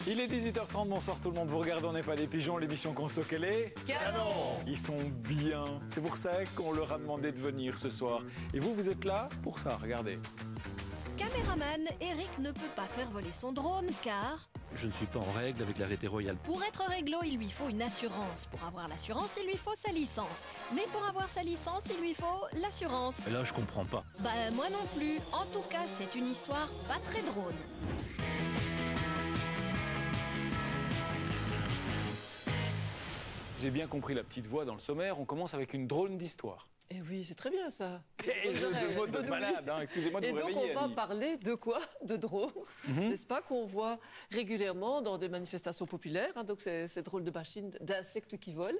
Il est 18h30, bonsoir tout le monde. Vous regardez On n'est pas des pigeons, l'émission Conso quelle est Canon. Ils sont bien. C'est pour ça qu'on leur a demandé de venir ce soir. Et vous êtes là pour ça, regardez. Caméraman, Eric ne peut pas faire voler son drone car... Je ne suis pas en règle avec l'arrêté royal. Pour être réglo, il lui faut une assurance. Pour avoir l'assurance, il lui faut sa licence. Mais pour avoir sa licence, il lui faut l'assurance. Et là, je comprends pas. Bah moi non plus. En tout cas, c'est une histoire pas très drôle. J'ai bien compris la petite voix dans le sommaire. On commence avec une drôle d'histoire. Eh oui, c'est très bien ça. Et jeu de mots de malade, hein. Excusez-moi de vous réveiller. Et donc on va Annie. parler de quoi? De drones, n'est-ce pas, qu'on voit régulièrement dans des manifestations populaires. Hein, donc c'est drôle de machines, d'insectes qui volent.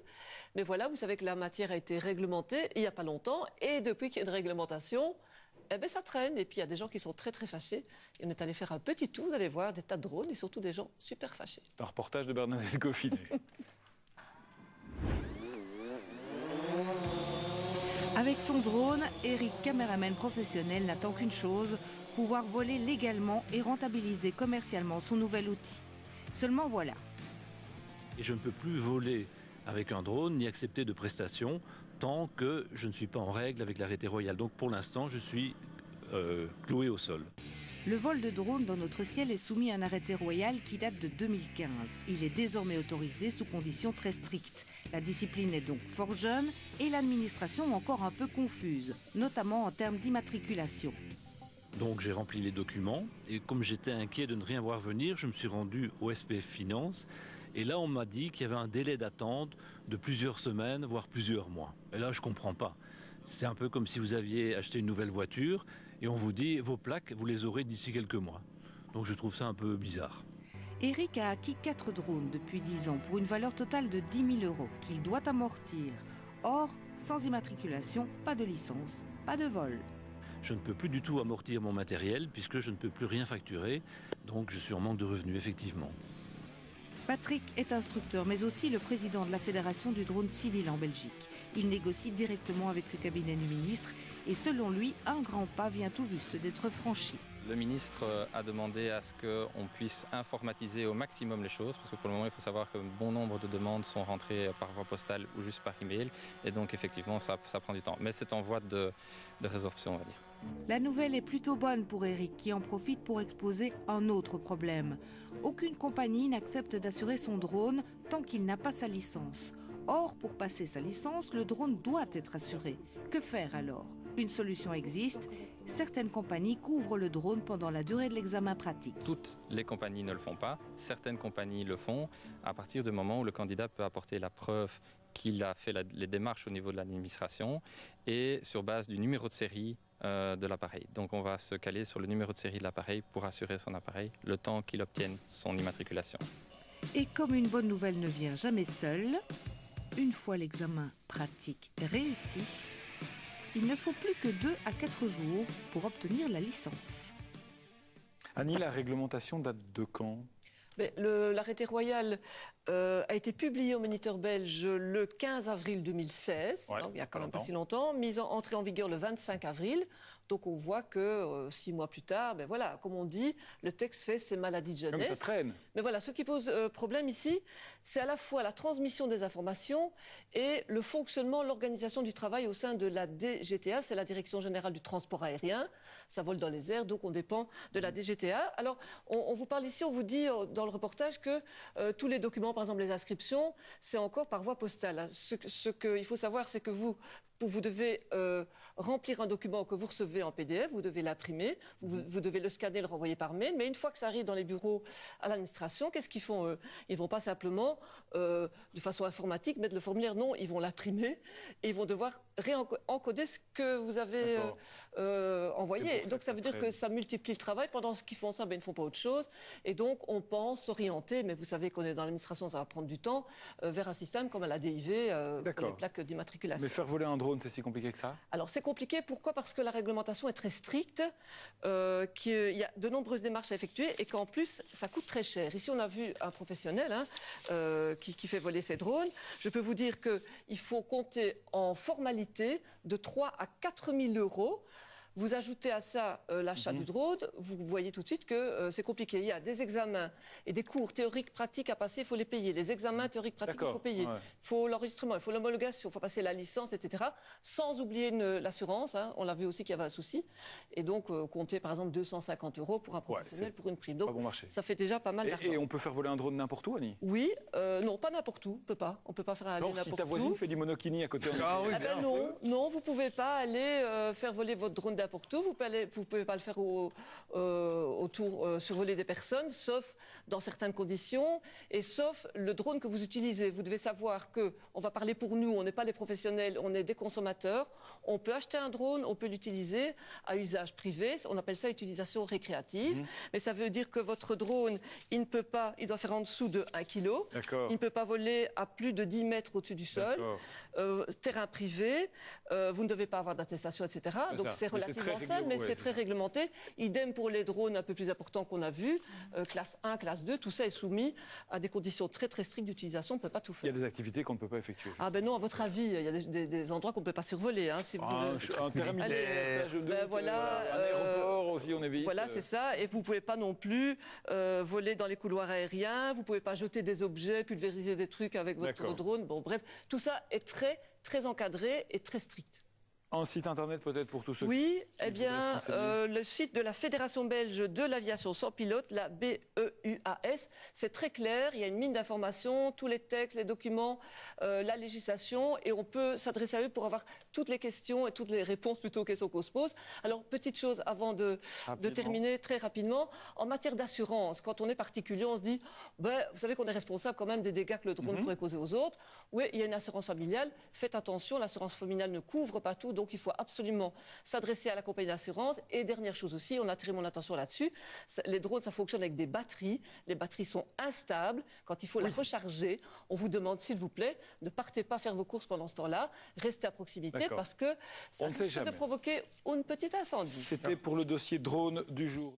Mais voilà, vous savez que la matière a été réglementée il n'y a pas longtemps. Et depuis qu'il y a une réglementation, eh ben, ça traîne. Et puis il y a des gens qui sont très très fâchés. Et on est allé faire un petit tour, vous allez voir, des tas de drones et surtout des gens super fâchés. C'est un reportage de Bernadette Goffinet. Avec son drone, Eric, caméraman professionnel, n'attend qu'une chose, pouvoir voler légalement et rentabiliser commercialement son nouvel outil. Seulement voilà. Et je ne peux plus voler avec un drone ni accepter de prestations tant que je ne suis pas en règle avec l'arrêté royal. Donc pour l'instant, je suis cloué au sol. Le vol de drone dans notre ciel est soumis à un arrêté royal qui date de 2015. Il est désormais autorisé sous conditions très strictes. La discipline est donc fort jeune et l'administration encore un peu confuse, notamment en termes d'immatriculation. Donc j'ai rempli les documents et comme j'étais inquiet de ne rien voir venir, je me suis rendu au SPF Finance. Et là, on m'a dit qu'il y avait un délai d'attente de plusieurs semaines, voire plusieurs mois. Et là, je ne comprends pas. C'est un peu comme si vous aviez acheté une nouvelle voiture et on vous dit vos plaques, vous les aurez d'ici quelques mois. Donc je trouve ça un peu bizarre. Eric a acquis 4 drones depuis 10 ans pour une valeur totale de 10 000 € qu'il doit amortir. Or, sans immatriculation, pas de licence, pas de vol. Je ne peux plus du tout amortir mon matériel puisque je ne peux plus rien facturer. Donc je suis en manque de revenus, effectivement. Patrick est instructeur, mais aussi le président de la Fédération du drone civil en Belgique. Il négocie directement avec le cabinet du ministre et selon lui, un grand pas vient tout juste d'être franchi. Le ministre a demandé à ce qu'on puisse informatiser au maximum les choses, parce que pour le moment, il faut savoir que bon nombre de demandes sont rentrées par voie postale ou juste par email. Et donc, effectivement, ça prend du temps. Mais c'est en voie de résorption, on va dire. La nouvelle est plutôt bonne pour Eric, qui en profite pour exposer un autre problème. Aucune compagnie n'accepte d'assurer son drone tant qu'il n'a pas sa licence. Or, pour passer sa licence, le drone doit être assuré. Que faire alors ? Une solution existe. Certaines compagnies couvrent le drone pendant la durée de l'examen pratique. Toutes les compagnies ne le font pas. Certaines compagnies le font à partir du moment où le candidat peut apporter la preuve qu'il a fait les démarches au niveau de l'administration et sur base du numéro de série de l'appareil. Donc on va se caler sur le numéro de série de l'appareil pour assurer son appareil le temps qu'il obtienne son immatriculation. Et comme une bonne nouvelle ne vient jamais seule, une fois l'examen pratique réussi, il ne faut plus que 2 à 4 jours pour obtenir la licence. Annie, la réglementation date de quand ? L'arrêté royal a été publié au Moniteur belge le 15 avril 2016, Ouais, donc il y a quand même pas longtemps. si longtemps, entrée en vigueur le 25 avril. Donc on voit que 6 mois plus tard, voilà, comme on dit, le texte fait ses maladies de Comme jeunesse. ça traîne. Mais voilà, ce qui pose problème ici, c'est à la fois la transmission des informations et le fonctionnement, l'organisation du travail au sein de la DGTA, c'est la Direction Générale du Transport Aérien. Ça vole dans les airs, donc on dépend de la DGTA. Alors, on vous parle ici, on vous dit dans le reportage que tous les documents, par exemple les inscriptions, c'est encore par voie postale. Ce qu'il faut savoir, c'est que vous devez remplir un document que vous recevez en PDF, vous devez l'imprimer, vous devez le scanner, le renvoyer par mail. Mais une fois que ça arrive dans les bureaux à l'administration, qu'est-ce qu'ils font eux ? Ils ne vont pas simplement, de façon informatique, mettre le formulaire. Non, ils vont l'imprimer et ils vont devoir réencoder ce que vous avez envoyé. Donc ça veut dire que ça multiplie le travail. Pendant ce qu'ils font ça, ils ne font pas autre chose. Et donc on pense s'orienter, mais vous savez qu'on est dans l'administration, ça va prendre du temps, vers un système comme à la DIV, pour les plaques d'immatriculation. Mais faire voler un drone, c'est si compliqué que ça ? Alors c'est compliqué, pourquoi ? Parce que la réglementation est très stricte, qu'il y a de nombreuses démarches à effectuer et qu'en plus ça coûte très cher. Ici on a vu un professionnel qui fait voler ses drones. Je peux vous dire qu'il faut compter en formalité de 3 à 4 000 € Vous ajoutez à ça l'achat du drone, vous voyez tout de suite que c'est compliqué. Il y a des examens et des cours théoriques, pratiques à passer, il faut les payer. Les examens théoriques, pratiques, il faut payer. Il faut l'enregistrement, il faut l'homologation, il faut passer la licence, etc. Sans oublier l'assurance, hein. On l'a vu aussi qu'il y avait un souci. Et donc, compter par exemple 250 € pour un professionnel, pour une prime. Donc, ça fait déjà pas mal d'argent. Et on peut faire voler un drone n'importe où, Annie? Oui, non, pas n'importe où, on peut pas. On peut pas faire aller n'importe où. Si ta voisine fait du monokini à côté, non, vous pouvez pas aller faire voler votre drone n'importe où. Vous pouvez pas le faire survoler des personnes, sauf dans certaines conditions, et sauf le drone que vous utilisez. Vous devez savoir que, on va parler pour nous, on n'est pas des professionnels, on est des consommateurs. On peut acheter un drone, on peut l'utiliser à usage privé. On appelle ça utilisation récréative. Mais ça veut dire que votre drone, il doit faire en dessous de 1 kg. Il ne peut pas voler à plus de 10 mètres au-dessus du sol. Terrain privé, vous ne devez pas avoir d'attestation, etc. Donc c'est relativement simple, mais c'est très réglementé. Idem pour les drones un peu plus importants qu'on a vus, classe 1, classe 2, tout ça est soumis à des conditions très très strictes d'utilisation, on ne peut pas tout faire. Il y a des activités qu'on ne peut pas effectuer. Ah ben non, à votre avis, il y a des endroits qu'on ne peut pas survoler. Hein, si un terrain militaire, ça je doute, un aéroport aussi, on évite. Voilà, c'est ça. Et vous ne pouvez pas non plus voler dans les couloirs aériens, vous ne pouvez pas jeter des objets, pulvériser des trucs avec votre drone. Bon, bref, tout ça est très, très encadré et très strict. Un site internet peut-être pour tous ceux qui... eh bien, le site de la Fédération belge de l'aviation sans pilote, la BEUAS, c'est très clair, il y a une mine d'informations, tous les textes, les documents, la législation, et on peut s'adresser à eux pour avoir toutes les questions et toutes les réponses plutôt aux questions qu'on se pose. Alors, petite chose avant de terminer très rapidement, en matière d'assurance, quand on est particulier, on se dit, vous savez qu'on est responsable quand même des dégâts que le drone pourrait causer aux autres. Oui, il y a une assurance familiale, faites attention, l'assurance familiale ne couvre pas tout, donc il faut absolument s'adresser à la compagnie d'assurance. Et dernière chose aussi, on a attiré mon attention là-dessus, les drones, ça fonctionne avec des batteries. Les batteries sont instables. Quand il faut la recharger, on vous demande, s'il vous plaît, ne partez pas faire vos courses pendant ce temps-là. Restez à proximité parce que ça risque de provoquer une petite incendie. C'était pour le dossier drone du jour.